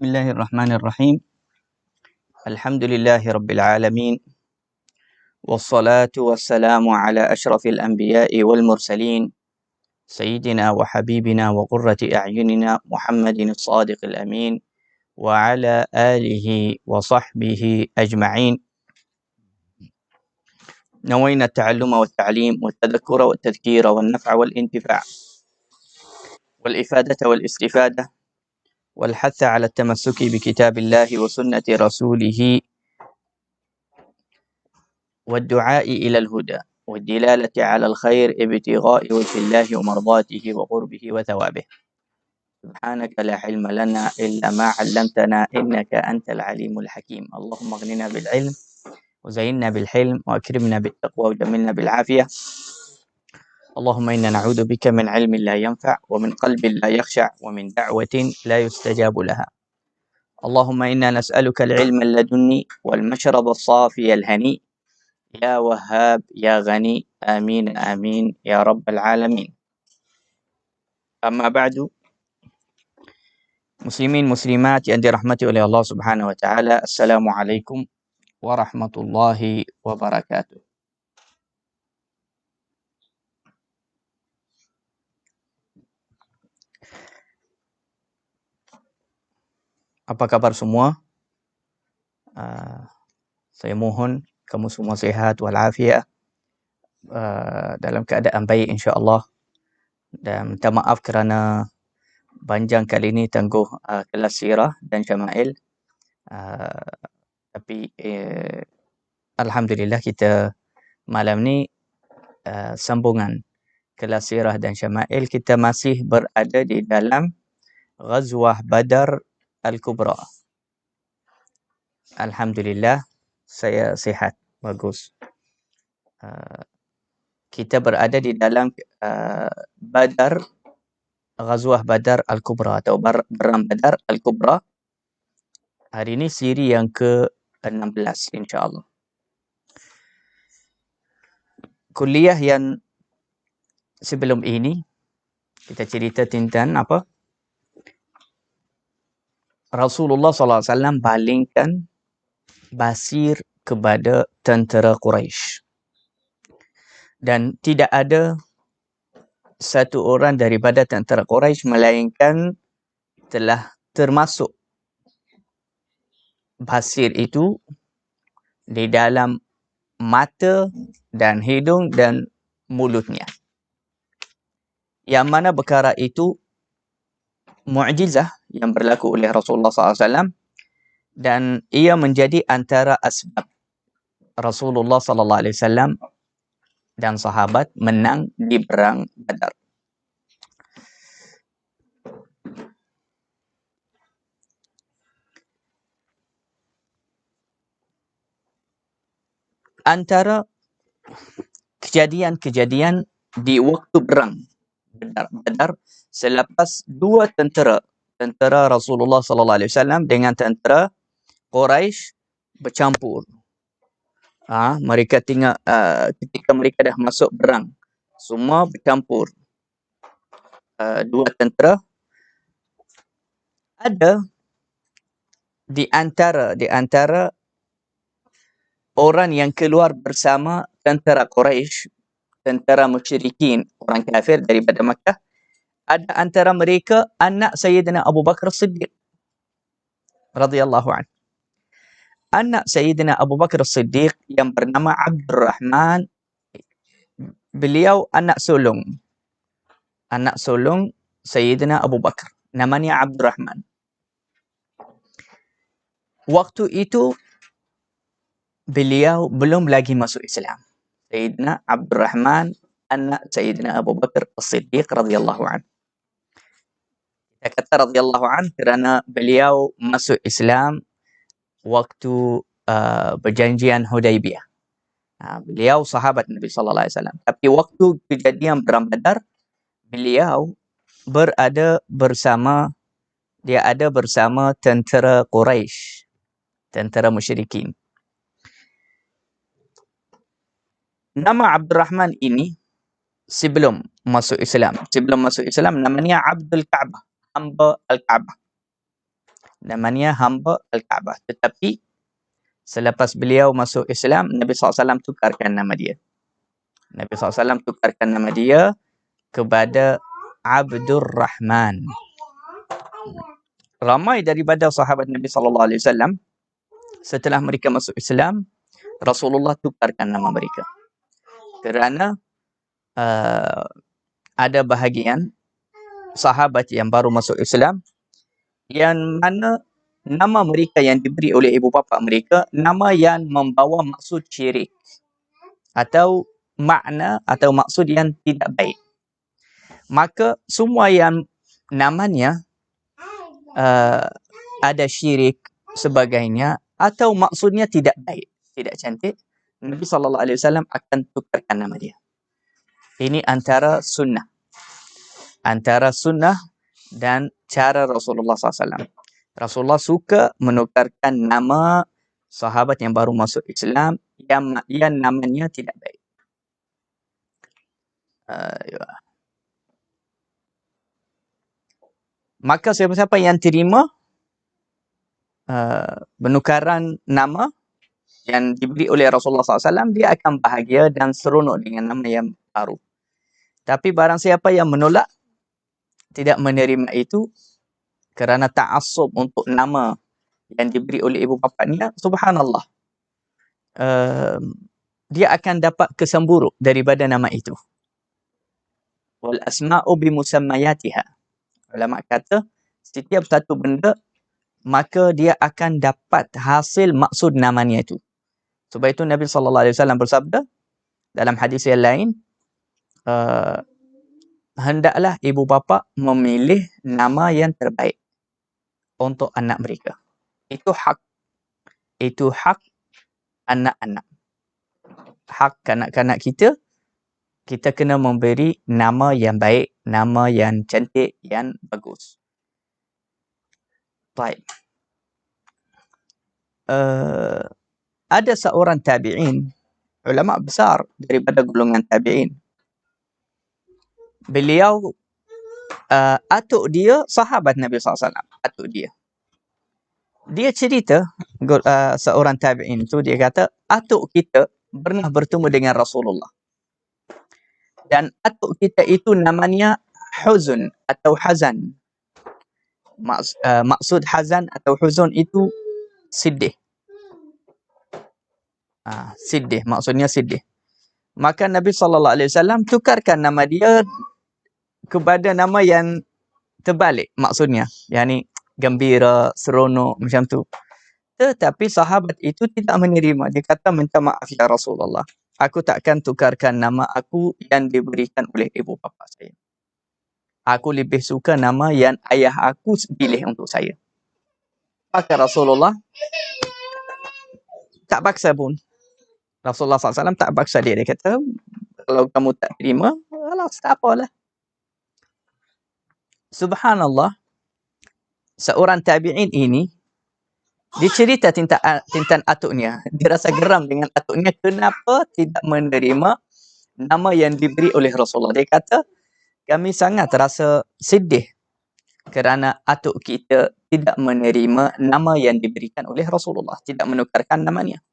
Bismillahirrahmanirrahim. Alhamdulillahi rabbil alamin. Wassalatu wassalamu ala ashrafil anbiya'i wal mursalin. Sayyidina wa habibina wa qurrati a'yunina Muhammadin as-sadiqil amin. Wa ala alihi wa sahbihi ajma'in. نوينا التعلم والتعليم والتذكر والتذكير والنفع والانتفاع والإفادة والاستفادة والحث على التمسك بكتاب الله وسنة رسوله والدعاء إلى الهدى والدلالة على الخير ابتغاء وجه الله ومرضاته وقربه وثوابه. سبحانك لا علم لنا إلا ما علمتنا إنك أنت العليم الحكيم. اللهم اغننا بالعلم وزيننا بالحلم وأكرمنا بالتقوى وجملنا بالعافية. اللهم إنا نعوذ بك من علم لا ينفع ومن قلب لا يخشع ومن دعوة لا يستجاب لها. اللهم إنا نسألك العلم اللدني والمشرب الصافي الهني يا وهاب يا غني آمين آمين يا رب العالمين. أما بعد، muslimin muslimat yang dirahmati oleh Allah Subhanahu wa taala, assalamualaikum warahmatullahi wabarakatuh. Apa kabar semua? Saya mohon kamu semua sihat walafiat, dalam keadaan baik insya-Allah, dan minta maaf kerana panjang kali ini tangguh kelas sirah dan syama'il. Tapi alhamdulillah kita malam ni sambungan kelas sirah dan syama'il, kita masih berada di dalam Ghazwah Badar Al-Kubra. Alhamdulillah saya sihat, bagus. Kita berada di dalam Badar, Ghazwah Badar Al-Kubra atau Perang Badar Al-Kubra. Hari ini siri yang ke-16 insya-Allah. Kuliah yang sebelum ini kita cerita tentang apa? Rasulullah SAW palingkan basir kepada tentera Quraisy. Dan tidak ada satu orang daripada tentera Quraisy melainkan telah termasuk basir itu di dalam mata dan hidung dan mulutnya. Yang mana perkara itu mukjizah yang berlaku oleh Rasulullah SAW, dan ia menjadi antara asbab Rasulullah SAW dan sahabat menang di perang Badar. Antara kejadian-kejadian di waktu perang Badar, selepas dua tentera Rasulullah SAW dengan tentera Quraisy bercampur. Mereka tengok ketika mereka dah masuk perang, semua bercampur. Dua tentera, ada di antara orang yang keluar bersama tentera Quraisy, tentera musyrikin, orang kafir daripada Makkah, ada antara mereka anak Sayyidina Abu Bakar Siddiq radhiyallahu anhu. Anak Sayyidina Abu Bakar Siddiq yang bernama Abdurrahman, beliau anak sulung Sayyidina Abu Bakar, namanya Abdurrahman. Waktu itu beliau belum lagi masuk Islam. Sayyidina Abdurrahman, anak Sayyidina Abu Bakar As-Siddiq radhiyallahu anhu. Kita kata radhiyallahu anhu kerana beliau masuk Islam waktu perjanjian Hudaibiyah. Beliau sahabat Nabi sallallahu alaihi wasallam. Tapi waktu kejadian perang Badar, beliau ada bersama tentera Quraisy, tentera musyrikin. Nama Abdurrahman ini sebelum masuk Islam namanya Abdul Ka'bah, hamba Al-Ka'bah. namanya hamba Al-Kaabah. Tetapi selepas beliau masuk Islam, Nabi SAW tukarkan nama dia. Nabi SAW tukarkan nama dia kepada Abdul Rahman. Ramai daripada sahabat Nabi SAW, setelah mereka masuk Islam, Rasulullah tukarkan nama mereka. Kerana ada bahagian sahabat yang baru masuk Islam, yang mana nama mereka yang diberi oleh ibu bapa mereka, nama yang membawa maksud syirik. Atau makna atau maksud yang tidak baik. Maka semua yang namanya ada syirik sebagainya atau maksudnya tidak baik, tidak cantik, Nabi SAW akan tukarkan nama dia. Ini antara sunnah dan cara Rasulullah SAW. Rasulullah suka menukarkan nama sahabat yang baru masuk Islam yang namanya tidak baik. Maka siapa-siapa yang terima penukaran nama yang diberi oleh Rasulullah SAW, dia akan bahagia dan seronok dengan nama yang baru. Tapi barang siapa yang menolak, tidak menerima itu kerana ta'assub untuk nama yang diberi oleh ibu bapanya, subhanallah, dia akan dapat kesan buruk daripada nama itu. Wal asma'u bimusammayatiha. Ulama kata, setiap satu benda, maka dia akan dapat hasil maksud namanya itu. Sebab itu Nabi SAW bersabda dalam hadis yang lain, hendaklah ibu bapa memilih nama yang terbaik untuk anak mereka. Itu hak anak-anak. Hak kanak-kanak kita kena memberi nama yang baik, nama yang cantik, yang bagus. Baik. Ada seorang tabi'in, ulama besar daripada golongan tabi'in. Beliau, atuk dia sahabat Nabi SAW, atuk dia. Dia cerita, seorang tabi'in itu, dia kata, atuk kita pernah bertemu dengan Rasulullah. Dan atuk kita itu namanya Huzun atau Hazan. Maksud Hazan atau Huzun itu sedih. Sedih, maksudnya sedih. Maka Nabi SAW tukarkan nama dia kepada nama yang terbalik maksudnya. Yani gembira, seronok, macam tu. Tetapi sahabat itu tidak menerima. Dia kata, minta maaf ya Rasulullah, aku takkan tukarkan nama aku yang diberikan oleh ibu bapa saya. Aku lebih suka nama yang ayah aku pilih untuk saya. Maka Rasulullah tak paksa pun. Rasulullah SAW tak paksa dia. Dia kata, kalau kamu tak terima, alas, tak apalah. Subhanallah, seorang tabi'in ini, dia cerita tentang atuknya. Dia rasa geram dengan atuknya. Kenapa tidak menerima nama yang diberi oleh Rasulullah? Dia kata, kami sangat rasa sedih kerana atuk kita tidak menerima nama yang diberikan oleh Rasulullah. Tidak menukarkan namanya.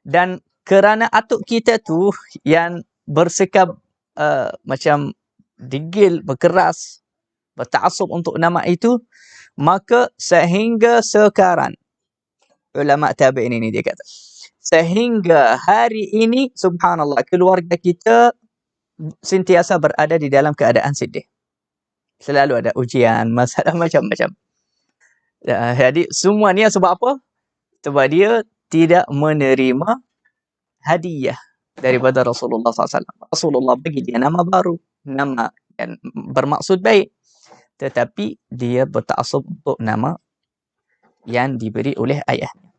Dan kerana atuk kita tu yang bersikap macam degil, berkeras, berta'assub untuk nama itu, maka sehingga sekarang, ulama tabi'in ini dia kata, sehingga hari ini, subhanallah, keluarga kita sentiasa berada di dalam keadaan sedih. Selalu ada ujian, masalah macam-macam. Jadi semua ni sebab apa? Sebab dia tidak menerima hadiah daripada Rasulullah SAW. Rasulullah bagi dia nama baru, nama yang bermaksud baik. Tetapi dia berta'assub untuk nama yang diberi oleh ayahnya.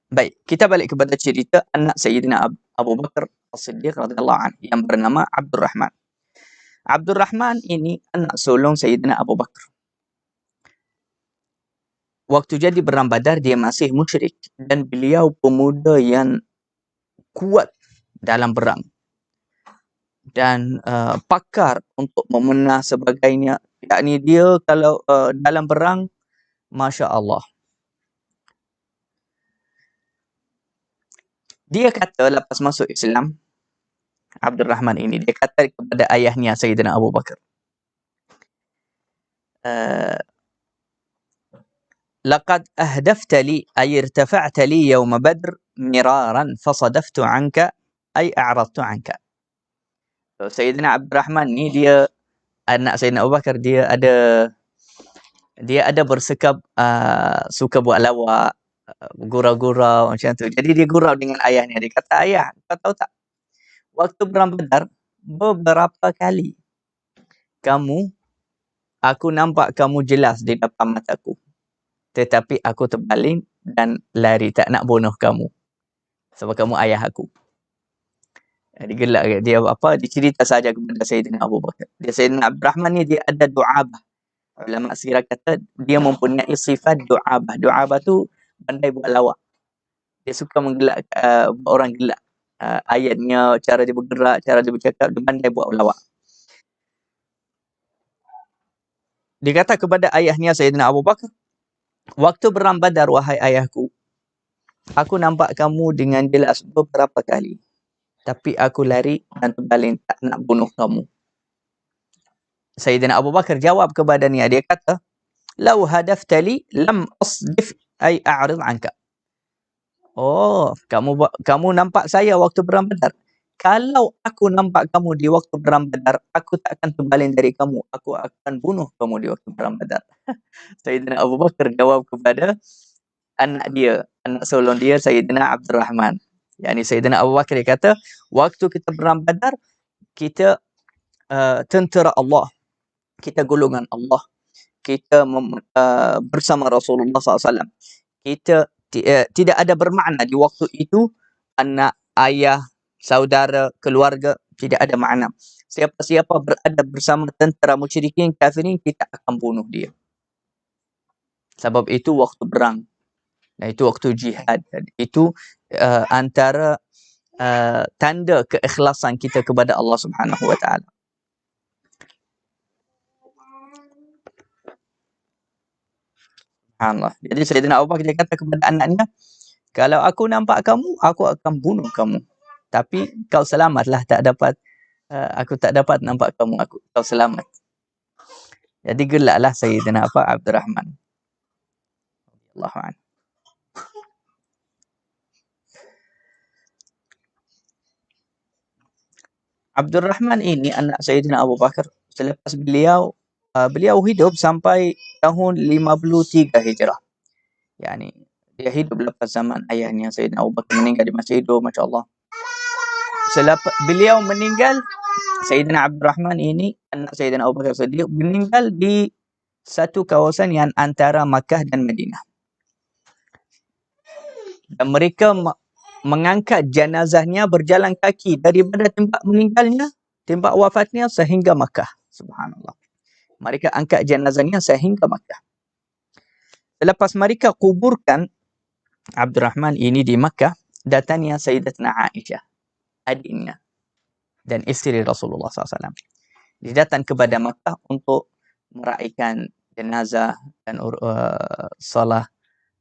Baik, kita balik kepada cerita anak Sayyidina Abu Bakar As-Siddiq radhiyallahu anhu yang bernama Abdul Rahman. Abdul Rahman ini anak sulung Sayyidina Abu Bakar. Waktu jadi perang Badar, dia masih musyrik dan beliau pemuda yang kuat dalam perang dan pakar untuk memenah sebagainya. Yakni dia kalau dalam perang, Masya Allah. Dia kata lepas masuk Islam, Abdul Rahman ini, dia kata kepada ayahnya Sayyidina Abu Bakar, laqad ahdafta li ay irtafa'ta li yawma badr miraran fasadaftu anka ay a'radtu anka. Sayyidina Abdul Rahman ni, dia anak Sayyidina Abu Bakar, dia ada bersekap suka buat lawak, gurau-gurau macam tu. Jadi dia gurau dengan ayahnya. Dia kata, ayah, kau tahu tak, waktu perang Badar, beberapa kali aku nampak kamu jelas di depan mataku, tetapi aku terbaling dan lari, tak nak bunuh kamu sebab kamu ayah aku. Dia gelak, dia cerita saja kepada Sayyidina Abu Bakar. Sayyidina Abdul Rahman ni, dia ada du'abah. Ulama sirah kata dia mempunyai sifat du'abah. Du'abah tu pandai buat lawak. Dia suka menggelak, orang gelak. Ayatnya, cara dia bergerak, cara dia bercakap, dia pandai buat lawak. Dia kata kepada ayahnya Sayyidina Abu Bakar, waktu perang Badar, wahai ayahku, aku nampak kamu dengan jelas beberapa kali, tapi aku lari dan terbaling, tak nak bunuh kamu. Sayyidina Abu Bakar jawab kepadanya, dia kata, lau hadaftali lam asdif ay a'rid anka. Oh, kamu nampak saya waktu perang Badar. Kalau aku nampak kamu di waktu perang Badar, aku tak akan terbaling dari kamu. Aku akan bunuh kamu di waktu perang Badar. Sayyidina Abu Bakar jawab kepada anak sulung dia, Sayyidina Abdul Rahman. Yani Sayyidina Abu Bakar, dia kata, waktu kita perang Badar, kita tentera Allah, kita golongan Allah, kita bersama Rasulullah SAW. Kita tidak ada bermakna di waktu itu anak, ayah, saudara, keluarga, tidak ada makna. Siapa-siapa berada bersama tentera musyrikin kafirin, kita akan bunuh dia. Sebab itu waktu perang, dan itu waktu jihad. Itu antara tanda keikhlasan kita kepada Allah Subhanahu wa taala. Allah. Jadi Sayyidina Abu Bakar, dia kata kepada anaknya, kalau aku nampak kamu, aku akan bunuh kamu. Tapi kau selamatlah, aku tak dapat nampak kamu, kau selamat. Jadi gelaklah Sayyidina Abdul Rahman. Allahu a'lam. Abdul Rahman ini anak Sayyidina Abu Bakar. Selepas beliau hidup sampai tahun 53 Hijrah. Yani dia hidup lepas zaman ayahnya Sayyidina Abu Bakar meninggal, dia masih hidup, masya-Allah. Selepas beliau meninggal, Sayyidina Abdul Rahman ini, anak Sayyidina Abu Bakar Siddiq, meninggal di satu kawasan yang antara Makkah dan Madinah. Dan mereka mengangkat jenazahnya berjalan kaki daripada tempat meninggalnya, tempat wafatnya, sehingga Makkah. Subhanallah. Mereka angkat jenazahnya sehingga Makkah. Selepas mereka kuburkan Abdul Rahman ini di Makkah, datangnya Sayyidatina Aisyah, adiknya dan isteri Rasulullah SAW. Dia datang kepada Makkah untuk meraihkan jenazah dan salah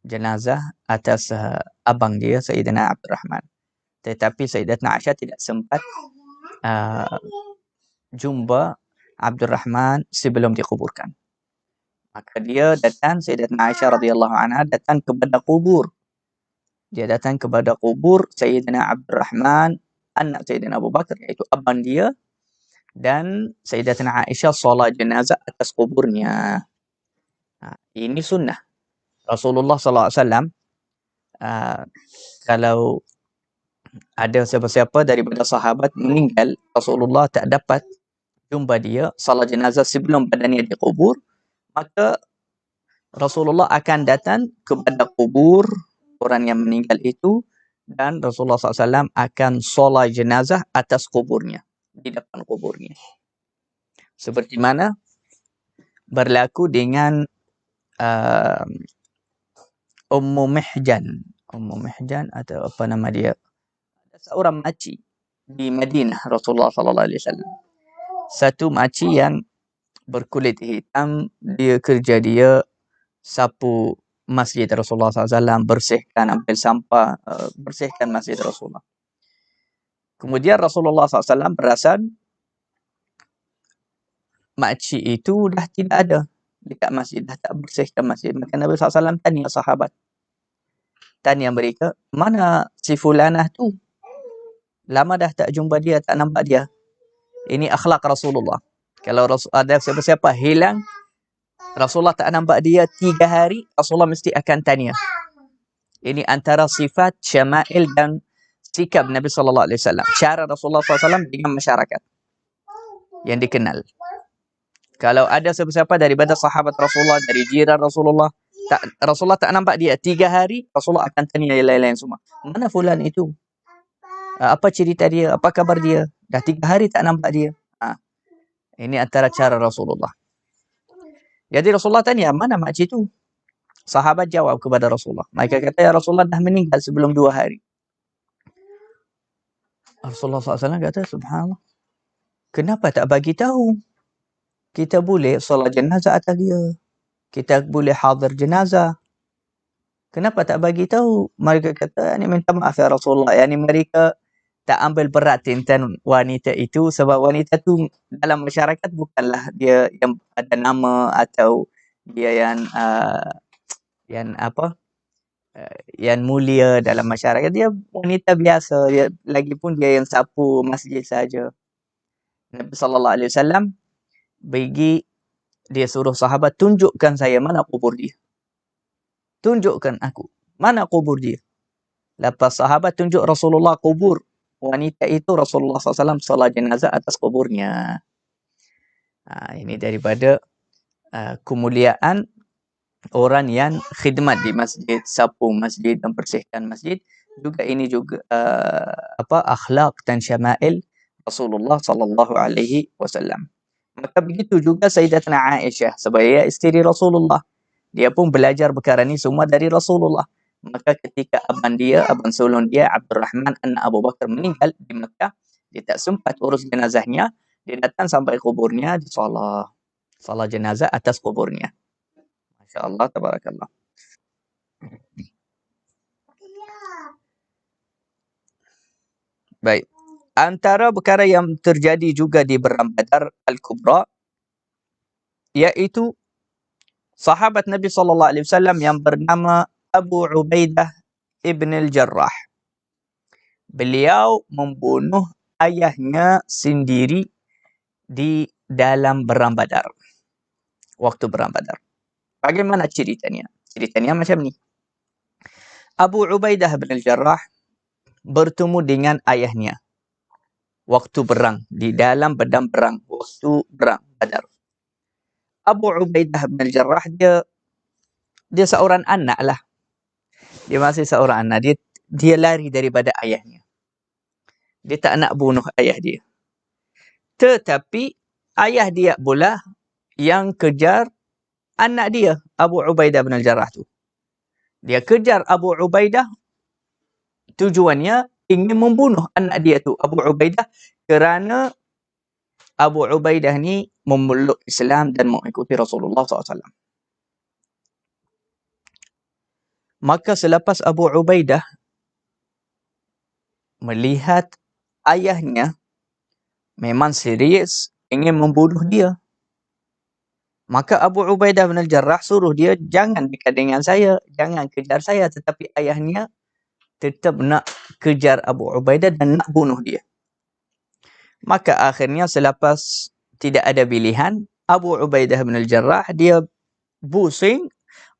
jenazah atas abang dia, Sayyidina Abdul Rahman. Tetapi Sayyidatina Aisyah tidak sempat jumpa Abdul Rahman sebelum dikuburkan. Maka dia datang, Sayyidatina Aisyah radhiyallahu anha datang kepada kubur. Dia datang kepada kubur Sayyidina Abdul Rahman, anak Sayyidina Abu Bakar, iaitu abang dia, dan Sayyidatina Aisyah solat jenazah atas kuburnya. Ini sunnah. Rasulullah SAW, kalau ada siapa-siapa daripada sahabat meninggal, Rasulullah tak dapat jumpa dia, salat jenazah sebelum badannya dikubur, maka Rasulullah akan datang kepada kubur orang yang meninggal itu, dan Rasulullah SAW akan solat jenazah atas kuburnya, di depan kuburnya. Seperti mana berlaku dengan Ummu Mihjan atau apa nama dia, seorang makcik di Madinah Rasulullah SAW. Satu makcik yang berkulit hitam, dia kerja dia sapu masjid Rasulullah SAW, bersihkan, ambil sampah, bersihkan masjid Rasulullah. Kemudian Rasulullah SAW perasan makcik itu dah tidak ada dekat masjid, dah tak bersihkan masjid. Maka Nabi SAW tanya sahabat, tanya mereka, mana si fulanah tu? Lama dah tak jumpa dia, tak nampak dia. Ini akhlak Rasulullah. Kalau ada siapa-siapa hilang, Rasulullah tak nampak dia 3 hari, Rasulullah mesti akan tanya. Ini antara sifat, syama'il dan sikap Nabi SAW. Cara Rasulullah SAW dengan masyarakat yang dikenal. Kalau ada siapa-siapa daripada sahabat Rasulullah, dari jiran Rasulullah, Rasulullah tak nampak dia 3 hari, Rasulullah akan tanya yang lain-lain semua. Mana fulan itu? Apa cerita dia? Apa kabar dia? Dah 3 hari tak nampak dia. Ini antara cara Rasulullah. Jadi Rasulullah tanya, mana makcik itu? Sahabat jawab kepada Rasulullah. Mereka kata, ya Rasulullah dah meninggal sebelum 2 hari. Rasulullah SAW kata, subhanallah, kenapa tak bagi tahu? Kita boleh solat jenazah atas dia. Kita boleh hadir jenazah. Kenapa tak bagi tahu? Mereka kata, ini minta maaf ya Rasulullah. Yani mereka tak ambil berat tentang wanita itu, sebab wanita tu dalam masyarakat bukanlah dia yang ada nama atau dia yang mulia dalam masyarakat. Dia wanita biasa, dia lagipun dia yang sapu masjid saja. Nabi SAW bagi dia suruh sahabat, tunjukkan saya mana kubur dia. Tunjukkan aku mana kubur dia. Lepas sahabat tunjuk Rasulullah kubur wanita itu, Rasulullah SAW salat jenazah atas kuburnya. Ini daripada kemuliaan orang yang khidmat di masjid, sapu masjid dan bersihkan masjid. Juga ini juga akhlak dan syama'il Rasulullah SAW. Maka begitu juga Sayyidatina Aisyah sebagai isteri Rasulullah. Dia pun belajar perkara ini semua dari Rasulullah. Maka ketika abang sulung dia, Abdurrahman anak Abu Bakar meninggal di Mekah, dia tak sempat urus jenazahnya. Dia datang sampai kuburnya, disolat salat jenazah atas kuburnya. Masya Allah, tabarakallah. Baik. Antara perkara yang terjadi juga di Perang Badar Al-Kubra, iaitu sahabat Nabi SAW yang bernama Abu Ubaidah ibn al-Jarrah. Beliau membunuh ayahnya sendiri di dalam Perang Badar. Waktu Perang Badar. Bagaimana ceritanya? Ceritanya macam ni. Abu Ubaidah ibn al-Jarrah bertemu dengan ayahnya waktu perang, di dalam medan perang, waktu perang Badar. Abu Ubaidah ibn al-Jarrah dia seorang anak lah. Dia masih seorang anak. Dia lari daripada ayahnya. Dia tak nak bunuh ayah dia. Tetapi ayah dia pula yang kejar anak dia, Abu Ubaidah ibn al-Jarrah tu. Dia kejar Abu Ubaidah, tujuannya ingin membunuh anak dia tu, Abu Ubaidah, kerana Abu Ubaidah ni memeluk Islam dan mengikuti Rasulullah SAW. Maka selepas Abu Ubaidah melihat ayahnya memang serius ingin membunuh dia, maka Abu Ubaidah bin al-Jarrah suruh dia, jangan dekat dengan saya, jangan kejar saya. Tetapi ayahnya tetap nak kejar Abu Ubaidah dan nak bunuh dia. Maka akhirnya selepas tidak ada pilihan, Abu Ubaidah bin al-Jarrah dia pusing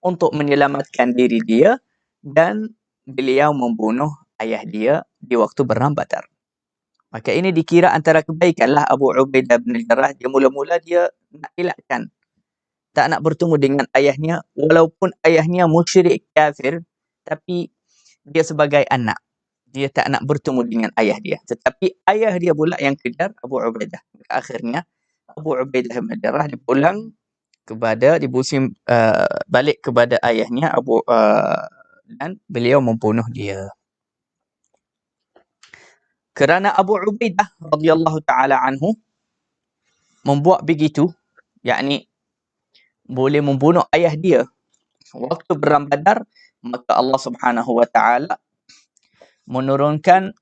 untuk menyelamatkan diri dia, dan beliau membunuh ayah dia di waktu Perang Badar. Maka ini dikira antara kebaikanlah Abu Ubaidah bin al-Jarrah. Dia mula-mula dia nak elakkan, tak nak bertemu dengan ayahnya, walaupun ayahnya musyrik kafir, tapi dia sebagai anak, dia tak nak bertemu dengan ayah dia. Tetapi ayah dia pula yang kejar Abu Ubaidah. Akhirnya Abu Ubaidah bin al-Jarrah dipulang dibusim balik kepada ayahnya dan beliau membunuh dia. Kerana Abu Ubaidah radhiyallahu taala anhu membuat begitu, yakni boleh membunuh ayah dia Waktu perang Badar, maka Allah Subhanahu wa taala menurunkan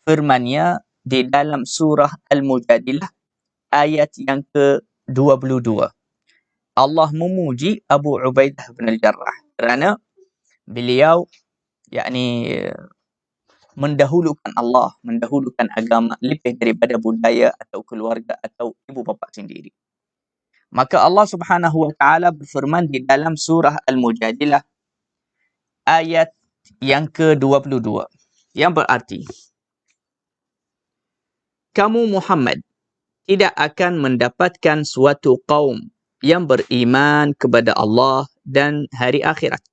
firman-Nya di dalam surah Al-Mujadilah ayat yang ke-22. Allah memuji Abu Ubaidah bin Al-Jarrah kerana beliau yakni mendahulukan Allah, mendahulukan agama lebih daripada budaya atau keluarga atau ibu bapa sendiri. Maka Allah Subhanahu wa taala berfirman di dalam surah Al-Mujadilah ayat yang ke-22 yang berarti, kamu Muhammad tidak akan mendapatkan suatu kaum yang beriman kepada Allah dan hari akhirat,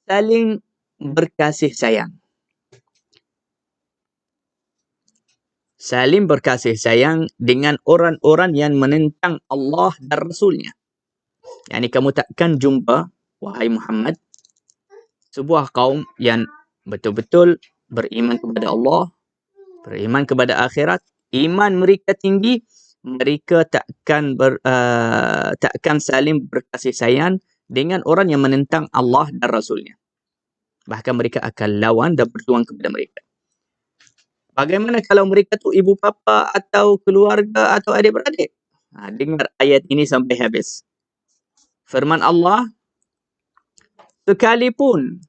saling berkasih sayang. Saling berkasih sayang dengan orang-orang yang menentang Allah dan Rasulnya. Yani kamu takkan jumpa, wahai Muhammad, sebuah kaum yang betul-betul beriman kepada Allah, beriman kepada akhirat, iman mereka tinggi, mereka takkan saling berkasih sayang dengan orang yang menentang Allah dan Rasulnya. Bahkan mereka akan lawan dan berjuang kepada mereka. Bagaimana kalau mereka tu ibu bapa atau keluarga atau adik-beradik? Dengar ayat ini sampai habis. Firman Allah, sekalipun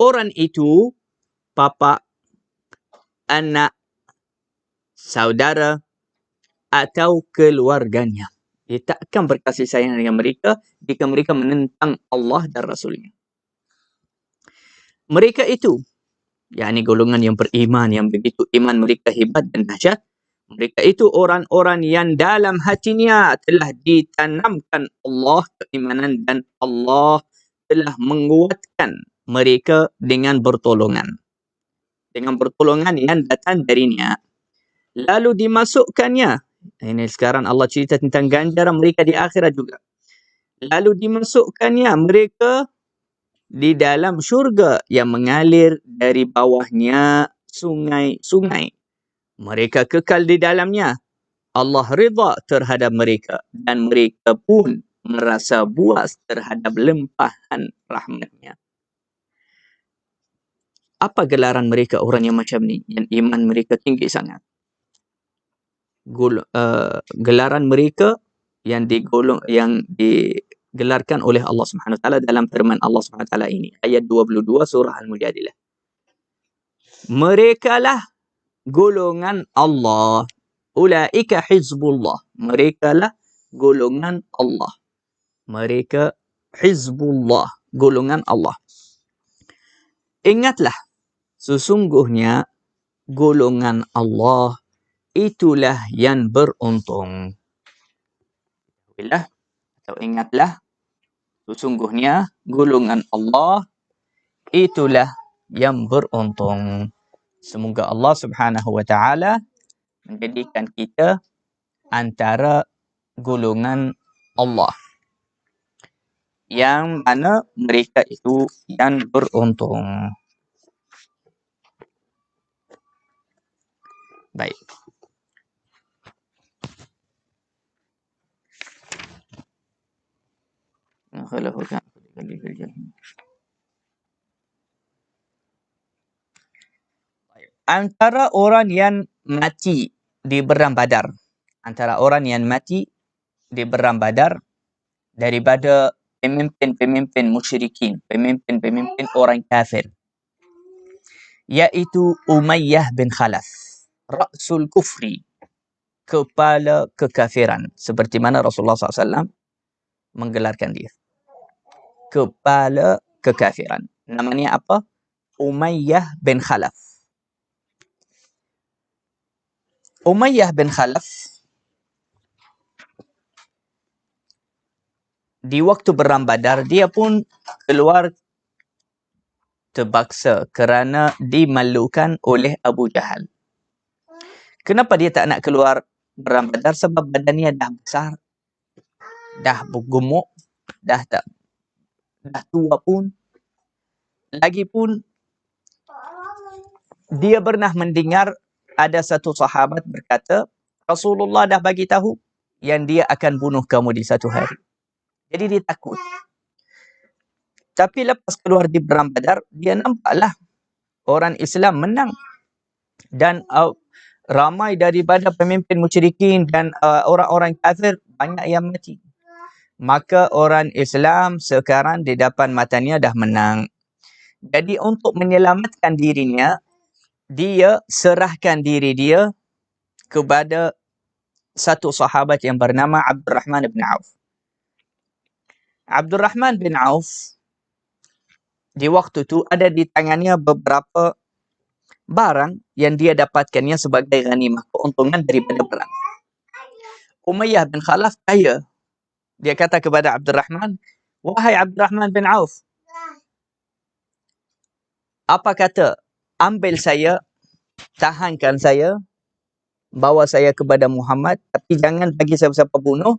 orang itu bapa, anak, saudara atau keluarganya, dia takkan berkasih sayang dengan mereka jika mereka menentang Allah dan Rasulnya. Mereka itu, yakni golongan yang beriman, yang begitu iman mereka hebat dan dahsyat, mereka itu orang-orang yang dalam hatinya telah ditanamkan Allah keimanan dan Allah telah menguatkan mereka dengan pertolongan. Dengan pertolongan yang datang darinya. Lalu dimasukkannya. Ini sekarang Allah cerita tentang ganjaran mereka di akhirat juga. Lalu dimasukkannya mereka di dalam syurga yang mengalir dari bawahnya sungai-sungai. Mereka kekal di dalamnya. Allah ridha terhadap mereka dan mereka pun merasa puas terhadap limpahan rahmatnya. Apa gelaran mereka orang yang macam ni? Yang iman mereka tinggi sangat. Gelaran mereka yang digelarkan oleh Allah Subhanahu Wa Taala dalam firman Allah Subhanahu Wa Taala ini, ayat 22 surah Al-Mujadilah. Merekalah golongan Allah. Ulaika hizbullah. Merekalah golongan Allah. Mereka hizbullah, golongan Allah. Ingatlah, sesungguhnya golongan Allah itulah yang beruntung. Ingatlah, sesungguhnya golongan Allah itulah yang beruntung. Semoga Allah Subhanahu Wa Taala menjadikan kita antara golongan Allah yang mana mereka itu yang beruntung. Baik. Antara orang yang mati di perang Badar, antara orang yang mati di perang Badar daripada pemimpin-pemimpin musyrikin, pemimpin-pemimpin orang kafir, iaitu Umayyah bin Khalaf, Ra'sul Kufri, kepala kekafiran, seperti mana Rasulullah SAW menggelarkan dia. Kepala kekafiran. Namanya apa? Umayyah bin Khalaf. Umayyah bin Khalaf di waktu perang Badar, dia pun keluar terpaksa kerana dimalukan oleh Abu Jahal. Kenapa dia tak nak keluar perang Badar? Sebab badannya dah besar, dah bergemuk, dah tua pun. Lagipun dia pernah mendengar ada satu sahabat berkata, Rasulullah dah bagi tahu yang dia akan bunuh kamu di satu hari. Jadi dia takut. Tapi lepas keluar di Perang Badar, dia nampaklah orang Islam menang. Dan ramai daripada pemimpin musyrikin dan orang-orang kafir banyak yang mati. Maka orang Islam sekarang di depan matanya dah menang. Jadi untuk menyelamatkan dirinya, dia serahkan diri dia kepada satu sahabat yang bernama Abdurrahman bin Auf. Abdurrahman bin Auf di waktu itu ada di tangannya beberapa barang yang dia dapatkannya sebagai ghanimah, keuntungan daripada perang. Umayyah bin Khalaf kaya. Dia kata kepada Abdurrahman, "Wahai Abdurrahman bin Auf, apa kata ambil saya, tahankan saya, bawa saya kepada Muhammad, tapi jangan bagi siapa-siapa bunuh.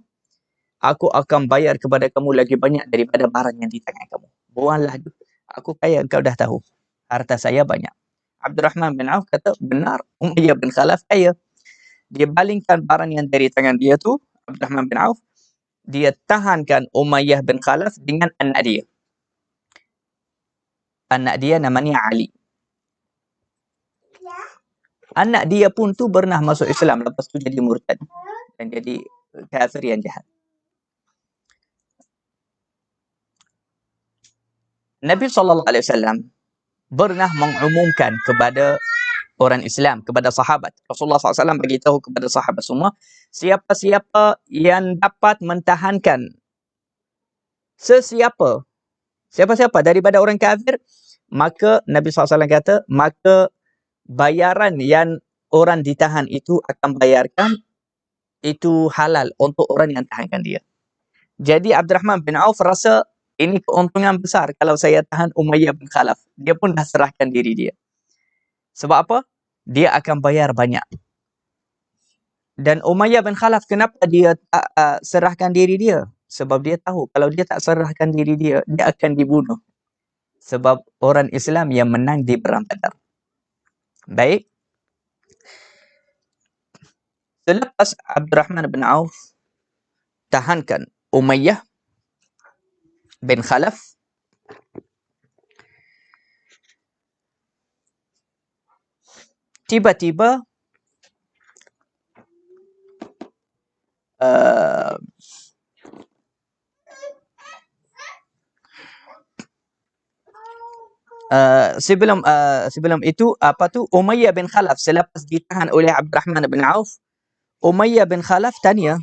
Aku akan bayar kepada kamu lagi banyak daripada barang yang di tangan kamu. Buanglah, aku kaya, engkau dah tahu. Harta saya banyak." Abdurrahman bin Auf kata, benar, Umayyah bin Khalaf kaya. Dia balingkan barang yang dari tangan dia tu, Abdurrahman bin Auf, dia tahankan Umayyah bin Khalaf dengan anak dia. Anak dia namanya Ali. Anak dia pun tu pernah masuk Islam, lepas tu jadi murtad dan jadi kafir yang jahat. Nabi SAW pernah mengumumkan kepada orang Islam, kepada sahabat. Rasulullah SAW beritahu kepada sahabat semua, siapa-siapa yang dapat mentahankan siapa-siapa daripada orang kafir, maka Nabi SAW kata, maka bayaran yang orang ditahan itu akan bayarkan, itu halal untuk orang yang tahankan dia. Jadi Abdurrahman bin Auf rasa ini keuntungan besar kalau saya tahan Umayyah bin Khalaf. Dia pun dah serahkan diri dia. Sebab apa? Dia akan bayar banyak. Dan Umayyah bin Khalaf, kenapa dia tak serahkan diri dia? Sebab dia tahu kalau dia tak serahkan diri dia, dia akan dibunuh. Sebab orang Islam yang menang di Perang Badar. Baik. Selepas Abdurrahman bin Auf tahankan Umayyah bin Khalaf, tiba-tiba sebelum itu Umayyah bin Khalaf selepas ditahan oleh Abdurrahman bin Auf, Umayyah bin Khalaf tanya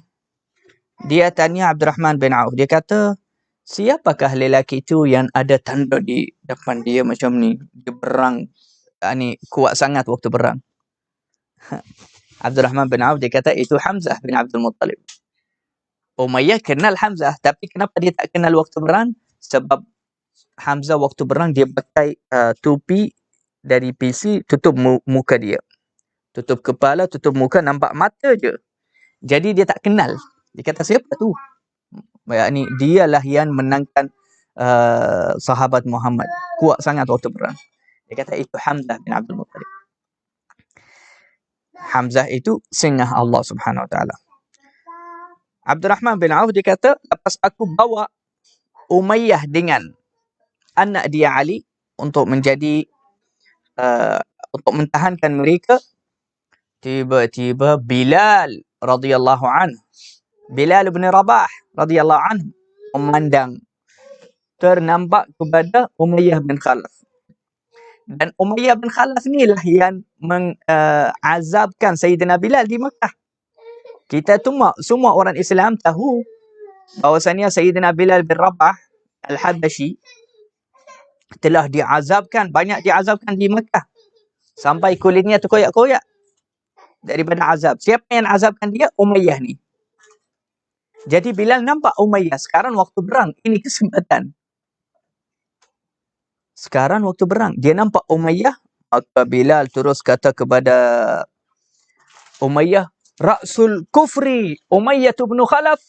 Abdurrahman bin Auf, dia kata, siapakah lelaki itu yang ada tanda di depan dia macam ni, dia berang ni kuat sangat waktu berang. Abdurrahman bin Auf dia kata, itu Hamzah bin Abdul Muttalib. Umayyah kenal Hamzah, tapi kenapa dia tak kenal waktu berang? Sebab Hamzah waktu berang dia pakai topi dari PC, tutup muka dia. Tutup kepala, tutup muka, nampak mata je. Jadi dia tak kenal. Dia kata, siapa tu? Ni dialah yang menangkan sahabat Muhammad. Kuat sangat waktu berang. Dia kata, itu Hamzah bin Abdul Muttalib. Hamzah itu singgah Allah Subhanahu Wa Taala. Abdurrahman bin Auf dia kata, lepas aku bawa Umayyah dengan anak dia Ali untuk menjadi untuk mentahankan mereka, tiba-tiba Bilal radhiyallahu anhu, Bilal bin Rabah radhiyallahu anhu memandang, ternampak kepada Umayyah bin Khalaf. Dan Umayyah bin Khalaf inilah yang mengazabkan Sayyidina Bilal di Makkah. Kita semua orang Islam tahu bahawasanya Sayyidina Bilal bin Rabah Al-Habashi telah banyak diazabkan di Makkah. Sampai kulitnya terkoyak-koyak daripada azab. Siapa yang azabkan dia? Umayyah ni. Jadi Bilal nampak Umayyah. Sekarang waktu berang, ini kesempatan. Sekarang waktu berang, dia nampak Umayyah. Maka Bilal terus kata kepada Umayyah, Ra'sul kufri Umayyah bin Khalaf.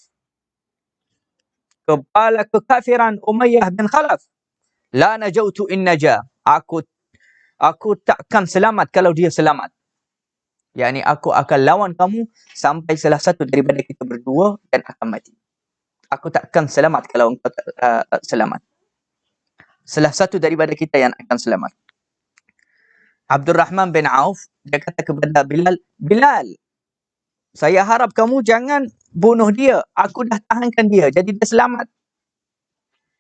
Kepala kekafiran Umayyah bin Khalaf. La najautu in naja. Aku takkan selamat kalau dia selamat. Yani aku akan lawan kamu sampai salah satu daripada kita berdua dan akan mati. Aku takkan selamat kalau engkau selamat. Salah satu daripada kita yang akan selamat. Abdul Rahman bin Auf, dia kata kepada Bilal, Bilal, saya harap kamu jangan bunuh dia. Aku dah tahankan dia. Jadi dia selamat.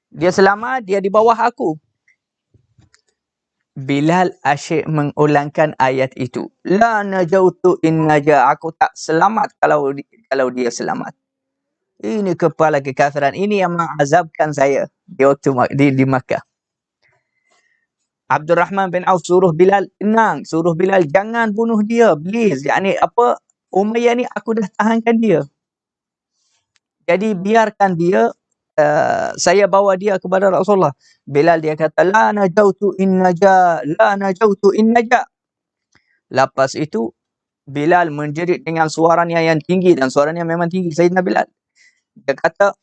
Dia selamat, dia di bawah aku. Bilal asyik mengulangkan ayat itu. La najautu in naja. Aku tak selamat kalau dia selamat. Ini kepala kekafiran. Ini yang mengazabkan saya di waktu di Makkah. Abdul Rahman bin Auf suruh Bilal tenang, suruh Bilal jangan bunuh dia, please. Yakni apa, Umayyah ni aku dah tahankan dia. Jadi biarkan dia, saya bawa dia kepada Rasulullah. Bilal dia kata la najautu in naja, la najautu in naja. Lepas itu Bilal menjerit dengan suaranya yang tinggi, dan suaranya memang tinggi, Sayyidina Bilal. Dia kata,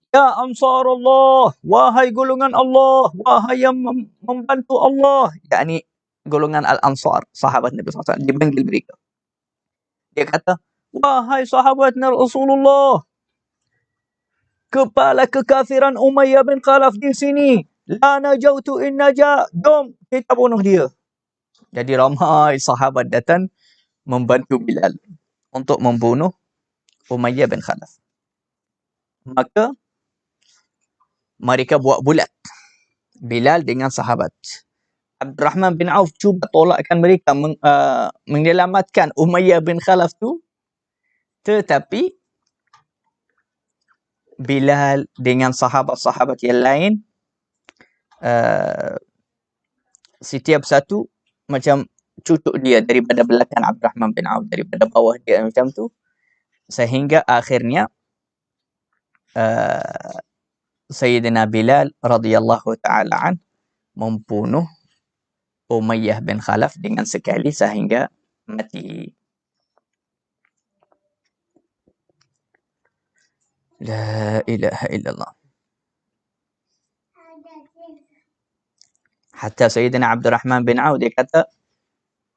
ya Ansarullah, wahai golongan Allah, wahai yang membantu Allah. Yakni golongan Al-Ansar, sahabat Nabi SAW, dipanggil mereka. Dia kata, wahai sahabat Rasulullah, kepala kekafiran Umayyah bin Khalaf di sini. La najautu in naja. Jom kita bunuh dia. Jadi ramai sahabat datang membantu Bilal untuk membunuh Umayyah bin Khalaf. Maka mereka buat bulat, Bilal dengan sahabat. Abdul Rahman bin Auf cuba tolakkan mereka menyelamatkan Umayyah bin Khalaf tu, tetapi Bilal dengan sahabat-sahabat yang lain, setiap satu macam cucuk dia daripada belakang Abdul Rahman bin Auf, daripada bawah dia macam tu, sehingga akhirnya Sayyidina Bilal radhiyallahu ta'ala an membunuh Umayyah bin Khalaf dengan sekali sehingga mati. La ilaha illallah. Hatta Sayyidina Abdul Rahman bin Auf dia kata,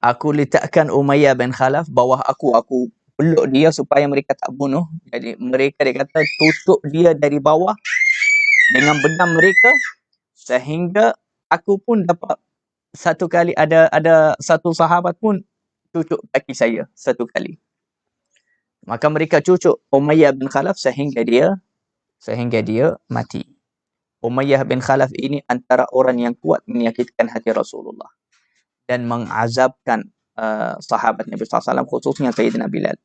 aku letakkan Umayyah bin Khalaf bawah aku peluk dia supaya mereka tak bunuh. Jadi mereka, dia kata, tutup dia dari bawah dengan benam mereka, sehingga aku pun dapat satu kali, ada satu sahabat pun cucuk kaki saya satu kali. Maka mereka cucuk Umayyah bin Khalaf sehingga dia mati. Umayyah bin Khalaf ini antara orang yang kuat menyakitkan hati Rasulullah dan mengazabkan sahabat Nabi SAW, khususnya Sayyidina Bilal.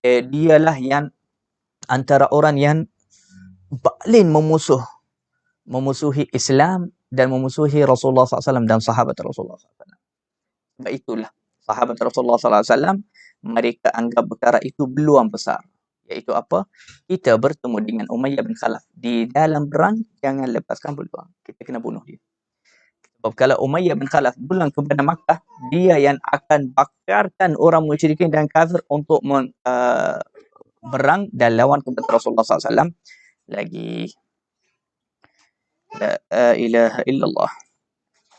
Dialah yang antara orang yang paling memusuhi Islam dan memusuhi Rasulullah SAW dan sahabat Rasulullah SAW. Sebab itulah sahabat Rasulullah SAW, mereka anggap perkara itu peluang besar. Iaitu apa? Kita bertemu dengan Umayyah bin Khalaf di dalam perang, jangan lepaskan peluang. Kita kena bunuh dia. Sebab kalau Umayyah bin Khalaf pulang kepada Makkah, dia yang akan bakarkan orang musyrikin dan kafir untuk berang dan lawan kepada Rasulullah SAW lagi. La ilaha illallah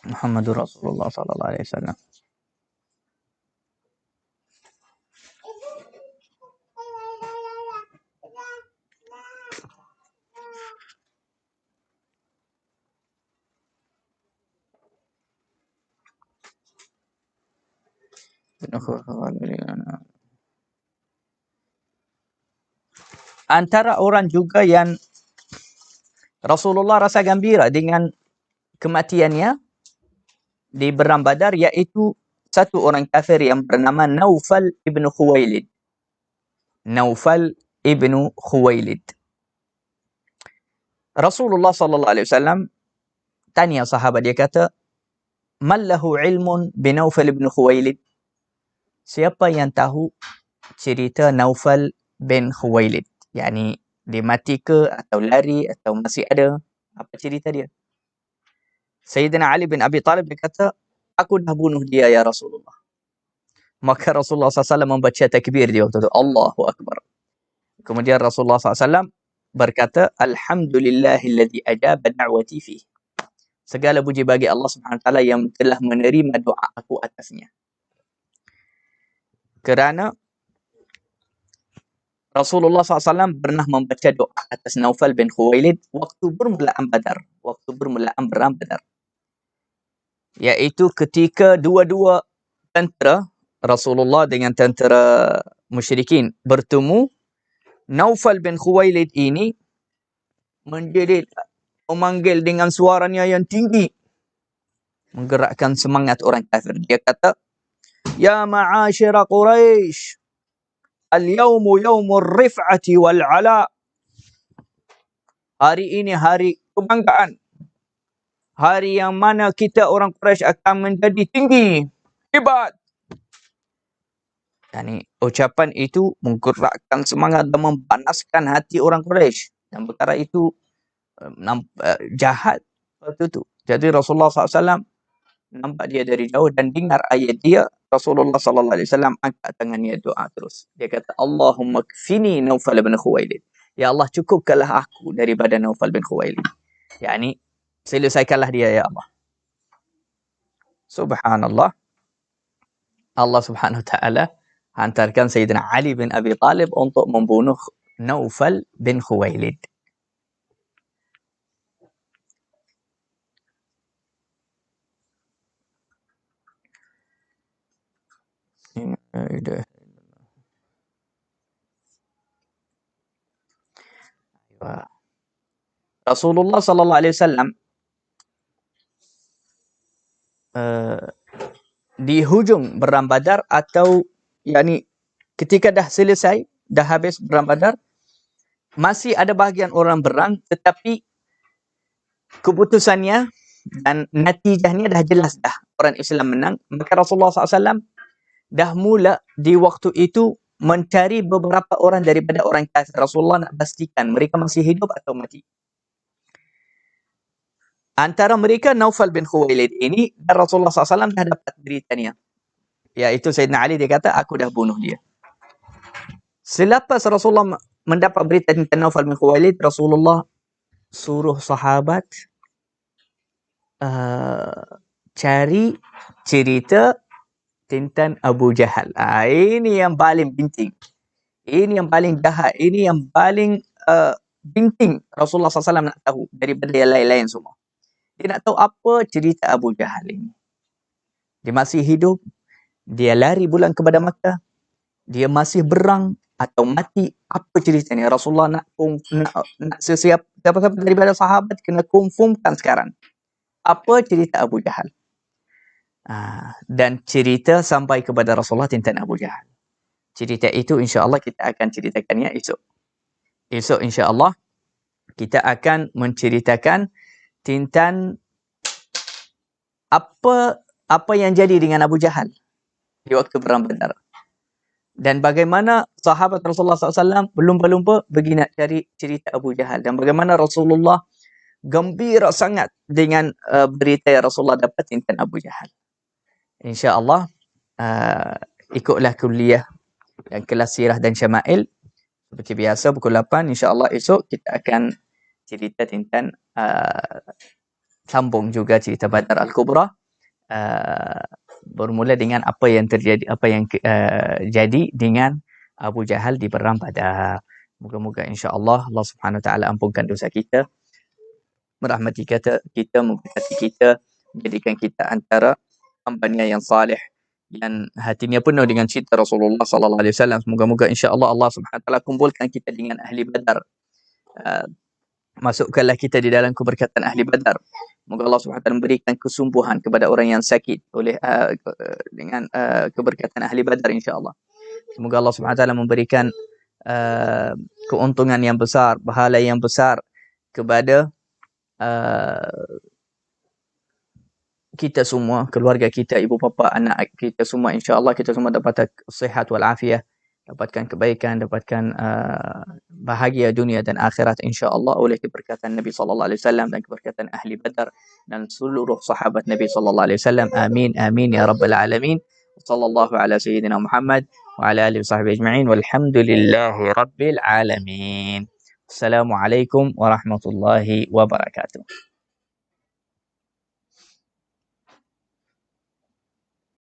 Muhammadur Rasulullah sallallahu alaihi wasallam. Antara orang juga yang Rasulullah rasa gembira dengan kematiannya di Perang Badar, iaitu satu orang kafir yang bernama Naufal ibn Khuwailid. Naufal ibn Khuwailid. Rasulullah sallallahu alaihi wasallam tanya sahabat, dia kata, "Man lahu ilmun bi Naufal ibn Khuwailid?" Siapa yang tahu cerita Naufal bin Khuwailid? Yakni dia mati ke atau lari atau masih ada? Apa cerita dia? Sayyidina Ali bin Abi Talib dia kata, aku dah bunuh dia ya Rasulullah. Maka Rasulullah SAW membaca takbir dia waktu itu, Allahu Akbar. Kemudian Rasulullah SAW berkata, Alhamdulillahilladzi ajaba da'wati fi. Segala puji bagi Allah Subhanahu wa taala yang telah menerima doa aku atasnya. Kerana Rasulullah SAW pernah membaca doa atas Naufal bin Khuwailid waktu bermulaan Badar. Waktu bermulaan perang Badar. Iaitu ketika dua-dua tentera, Rasulullah dengan tentera musyrikin bertemu, Naufal bin Khuwailid ini menjerit, memanggil dengan suaranya yang tinggi, menggerakkan semangat orang kafir. Dia kata, "Ya ma'asyira Quraisy, al-yawmu yawmur rif'ati wal 'ala." Hari ini hari kebanggaan. Hari yang mana kita orang Quraisy akan menjadi tinggi, hebat. Ucapan itu menggerakkan semangat dan mempanaskan hati orang Quraisy. Dan perkara itu jahat waktu itu. Jadi Rasulullah SAW nampak dia dari jauh dan dengar ayat dia. Rasulullah SAW angkat tangannya doa terus. Dia kata, Allahumma kfini Naufal bin Khuwailid. Ya Allah, cukupkanlah aku daripada Naufal bin Khuwailid. Selesaikanlah dia, ya Allah. Subhanallah. Allah Subhanahu wa ta'ala hantarkan Sayyidina Ali bin Abi Talib untuk membunuh Naufal bin Khuwailid. Rasulullah sallallahu alaihi wasallam di hujung perang Badar, atau ketika dah selesai, dah habis perang Badar, masih ada bahagian orang berang, tetapi keputusannya dan natijahnya dah jelas dah. Orang Islam menang. Maka Rasulullah SAW dah mula di waktu itu mencari beberapa orang daripada orang kafir. Rasulullah nak pastikan mereka masih hidup atau mati. Antara mereka Naufal bin Khuwailid ini, dan Rasulullah SAW dah dapat beritanya. Iaitu Sayyidina Ali, dia kata, aku dah bunuh dia. Selepas Rasulullah mendapat berita tentang Naufal bin Khuwailid, Rasulullah suruh sahabat cari cerita tentang Abu Jahal. Ini yang paling penting. Ini yang paling jahat. Ini yang paling penting Rasulullah SAW nak tahu daripada yang lain-lain semua. Dia nak tahu apa cerita Abu Jahal ini. Dia masih hidup, dia lari pulang kepada Makkah, dia masih berang atau mati, apa ceritanya? Rasulullah nak siapa daripada sahabat kena confirmkan sekarang. Apa cerita Abu Jahal? Dan cerita sampai kepada Rasulullah tentang Abu Jahal. Cerita itu insya-Allah kita akan ceritakannya esok. Esok insya-Allah kita akan menceritakan tentang apa yang jadi dengan Abu Jahal di waktu perang Badar. Dan bagaimana sahabat Rasulullah SAW berlumba-lumba pergi nak cari cerita Abu Jahal. Dan bagaimana Rasulullah gembira sangat dengan berita yang Rasulullah dapat tentang Abu Jahal. InsyaAllah ikutlah kuliah dan kelas sirah dan syama'il. Seperti biasa pukul 8. InsyaAllah esok kita akan cerita tentang sambung juga cerita Badar Al-Kubra. Bermula dengan apa yang terjadi, apa yang jadi dengan Abu Jahal di perang Badar. Moga-moga insya-Allah Allah Subhanahu wa taala ampunkan dosa kita, merahmati kita, memberkati kita, menjadikan kita antara hamba-Nya yang saleh yang hatinya penuh dengan cinta Rasulullah sallallahu alaihi wasallam. Moga-moga insya-Allah Allah Subhanahu wa taala kumpulkan kita dengan ahli Badar. Masukkanlah kita di dalam keberkatan ahli Badar. Moga Allah Subhanahu wa taala memberikan kesumpuhan kepada orang yang sakit oleh dengan keberkatan ahli Badar insya-Allah. Semoga Allah Subhanahu wa taala memberikan keuntungan yang besar, pahala yang besar kepada kita semua, keluarga kita, ibu bapa, anak kita semua, insya-Allah kita semua dapat sihat wal afiah, dapatkan kebaikan, dapatkan bahagia dunia dan akhirat insya-Allah oleh keberkatan Nabi sallallahu alaihi wasallam dan keberkatan ahli Badar dan seluruh sahabat Nabi sallallahu alaihi wasallam. Amin amin ya rabbal alamin. Sallallahu ala sayyidina Muhammad wa ala alihi wasahbihi ajma'in walhamdulillahi rabbil alamin. Assalamualaikum warahmatullahi wabarakatuh.